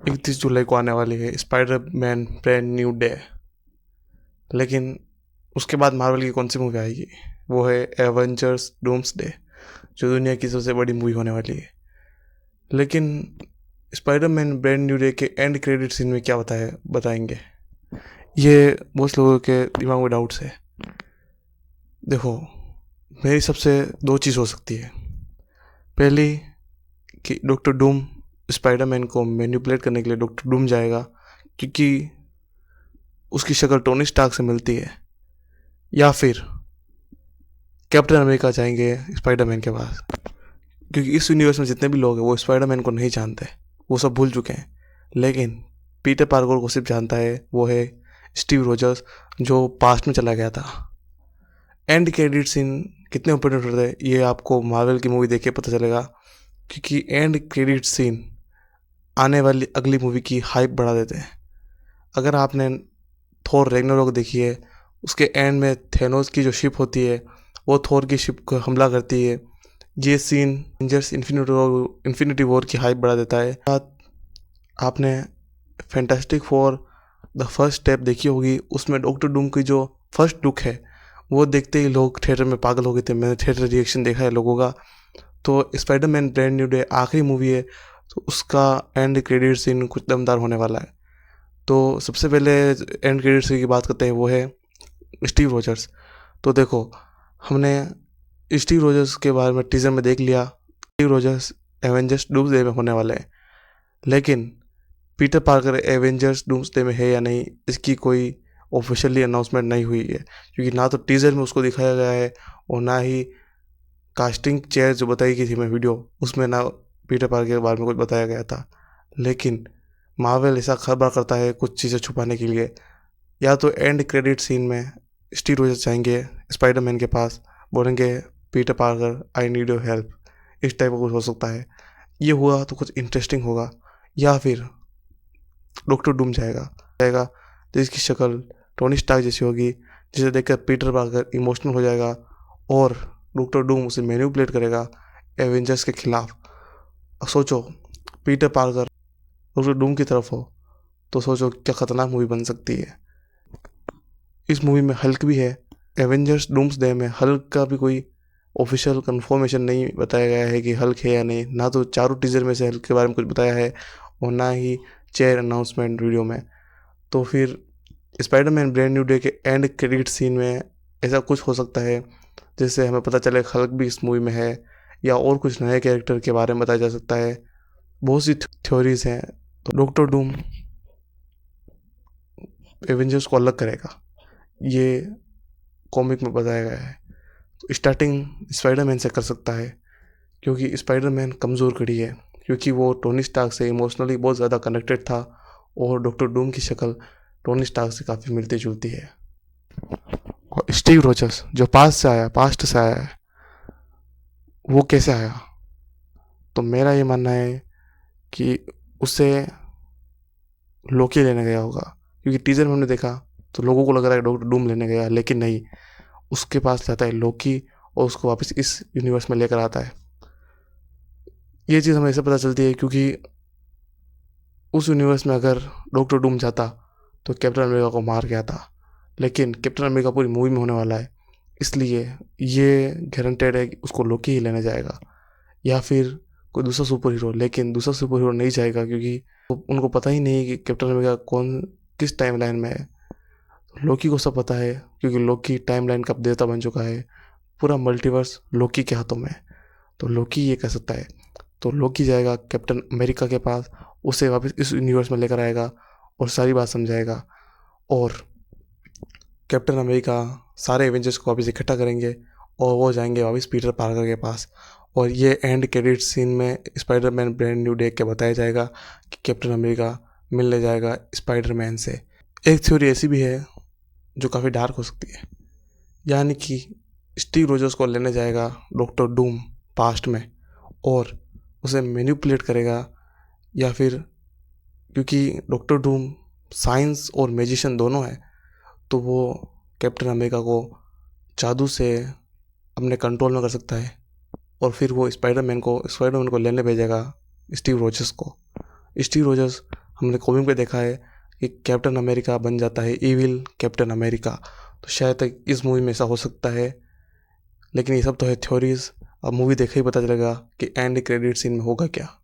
31 जुलाई को आने वाली है स्पाइडरमैन ब्रांड न्यू डे। लेकिन उसके बाद मार्वल की कौन सी मूवी आएगी? वो है एवेंजर्स डूम्सडे, जो दुनिया की सबसे बड़ी मूवी होने वाली है। लेकिन स्पाइडरमैन ब्रांड न्यू डे के एंड क्रेडिट सीन में क्या बताएंगे, ये बहुत लोगों के दिमाग में डाउट्स है। देखो, मेरी सबसे दो चीज़ हो सकती है। पहली कि डॉक्टर डूम स्पाइडरमैन को मैनिपुलेट करने के लिए डॉक्टर डूम जाएगा, क्योंकि उसकी शक्ल टोनी स्टार्क से मिलती है। या फिर कैप्टन अमेरिका जाएंगे स्पाइडरमैन के पास, क्योंकि इस यूनिवर्स में जितने भी लोग हैं वो स्पाइडरमैन को नहीं जानते, वो सब भूल चुके हैं। लेकिन पीटर पार्कर को सिर्फ जानता है, वो है स्टीव रोजर्स, जो पास्ट में चला गया था। एंड क्रेडिट सीन कितने इंपॉर्टेंट होते हैं ये आपको मार्वल की मूवी देख के पता चलेगा, क्योंकि एंड क्रेडिट सीन आने वाली अगली मूवी की हाइप बढ़ा देते हैं। अगर आपने थोर रैग्नारोक देखी है, उसके एंड में थेनोस की जो शिप होती है वो थोर की शिप को हमला करती है। ये सीन एवेंजर्स इन्फिनिटी वॉर की हाइप बढ़ा देता है। आपने fantastic four the first step देखी होगी, उसमें डॉक्टर डूम की जो फर्स्ट लुक है वो देखते ही लोग थिएटर में पागल हो गए थे। मैंने थिएटर रिएक्शन देखा है लोगों का। तो स्पाइडरमैन ब्रांड न्यू डे आखिरी मूवी है, तो उसका एंड क्रेडिट सीन कुछ दमदार होने वाला है। तो सबसे पहले एंड क्रेडिट सीन की बात करते हैं, वो है स्टीव रोजर्स। तो देखो, हमने स्टीव रोजर्स के बारे में टीजर में देख लिया। स्टीव रोजर्स एवेंजर्स डूम्सडे में होने वाले हैं, लेकिन पीटर पार्कर एवेंजर्स डूम्सडे में है या नहीं, इसकी कोई ऑफिशियली अनाउंसमेंट नहीं हुई है, क्योंकि ना तो टीजर में उसको दिखाया गया है और ना ही कास्टिंग चेयर जो बताई गई थी मैं वीडियो, उसमें ना पीटर पार्कर के बारे में कुछ बताया गया था। लेकिन मार्वल ऐसा खबर करता है कुछ चीज़ें छुपाने के लिए। या तो एंड क्रेडिट सीन में स्टीव रोजर्स जाएंगे स्पाइडरमैन के पास, बोलेंगे Peter Parker I need your help, इस टाइप का कुछ हो सकता है। ये हुआ तो कुछ इंटरेस्टिंग होगा। या फिर डॉक्टर डूम जाएगा तो इसकी शक्ल टोनी स्टार्क जैसी होगी, जिसे देखकर पीटर पार्कर इमोशनल हो जाएगा और डॉक्टर डूम उसे मैनिपुलेट करेगा एवेंजर्स के खिलाफ। अब सोचो, पीटर पार्कर डॉक्टर डूम की तरफ हो तो सोचो क्या खतरनाक मूवी बन सकती है। इस मूवी में हल्क भी है। एवेंजर्स डूम्सडे में हल्क का भी कोई ऑफिशियल कंफर्मेशन नहीं बताया गया है कि हल्क है या नहीं। ना तो चारों टीजर में से हल्क के बारे में कुछ बताया है और ना ही चेयर अनाउंसमेंट वीडियो में। तो फिर स्पाइडरमैन ब्रांड न्यू डे के एंड क्रेडिट सीन में ऐसा कुछ हो सकता है जिससे हमें पता चले हल्क भी इस मूवी में है, या और कुछ नए कैरेक्टर के बारे में बताया जा सकता है। बहुत सी थ्योरीज हैं। तो डॉक्टर डूम एवेंजर्स को अलग करेगा, ये कॉमिक में बताया गया है। तो स्टार्टिंग स्पाइडरमैन से कर सकता है, क्योंकि स्पाइडरमैन कमज़ोर कड़ी है, क्योंकि वो टोनी स्टार्क से इमोशनली बहुत ज़्यादा कनेक्टेड था और डॉक्टर डूम की शक्ल टोनी स्टार्क से काफ़ी मिलती जुलती है। और स्टीव रोजर्स जो पास्ट से आया है, वो कैसे आया? तो मेरा ये मानना है कि उसे लोकी लेने गया होगा, क्योंकि टीजर में हमने देखा तो लोगों को लग रहा है डॉक्टर डूम लेने गया, लेकिन नहीं, उसके पास जाता है लोकी और उसको वापस इस यूनिवर्स में लेकर आता है। ये चीज़ हमें ऐसे पता चलती है क्योंकि उस यूनिवर्स में अगर डॉक्टर डूम जाता तो कैप्टन अमेरिका को मार गया था, लेकिन कैप्टन अमेरिका पूरी मूवी में होने वाला है, इसलिए ये गारंटेड है कि उसको लोकी ही लेने जाएगा। या फिर कोई दूसरा सुपर हीरो, लेकिन दूसरा सुपर हीरो नहीं जाएगा क्योंकि उनको पता ही नहीं कि कैप्टन अमेरिका कौन किस टाइमलाइन में है। लोकी को सब पता है, क्योंकि लोकी टाइमलाइन का देवता बन चुका है। पूरा मल्टीवर्स लोकी के हाथों में है, तो लोकी ये कह सकता है। तो लोकी जाएगा कैप्टन अमेरिका के पास, उसे वापस इस यूनिवर्स में लेकर आएगा और सारी बात समझाएगा। और कैप्टन अमेरिका सारे एवेंजर्स को वापस इकट्ठा करेंगे और वो जाएंगे वापस पीटर पार्कर के पास। और ये एंड क्रेडिट सीन में स्पाइडरमैन ब्रांड न्यू डे के बताया जाएगा कि कैप्टन अमेरिका मिलने जाएगा स्पाइडरमैन से। एक थ्योरी ऐसी भी है जो काफ़ी डार्क हो सकती है, यानी कि स्टीव रोजर्स को लेने जाएगा डॉक्टर डूम पास्ट में और उसे मैनिपुलेट करेगा। या फिर क्योंकि डॉक्टर डूम साइंस और मैजिशियन दोनों है, तो वो कैप्टन अमेरिका को जादू से अपने कंट्रोल में कर सकता है और फिर वो स्पाइडरमैन को लेने भेजेगा स्टीव रोजर्स को। स्टीव रोजर्स हमने कॉमिक में देखा है कि कैप्टन अमेरिका बन जाता है इविल कैप्टन अमेरिका, तो शायद तक इस मूवी में ऐसा हो सकता है। लेकिन ये सब तो है थ्योरीज, अब मूवी देखे ही पता चलेगा कि एंड क्रेडिट सीन में होगा क्या।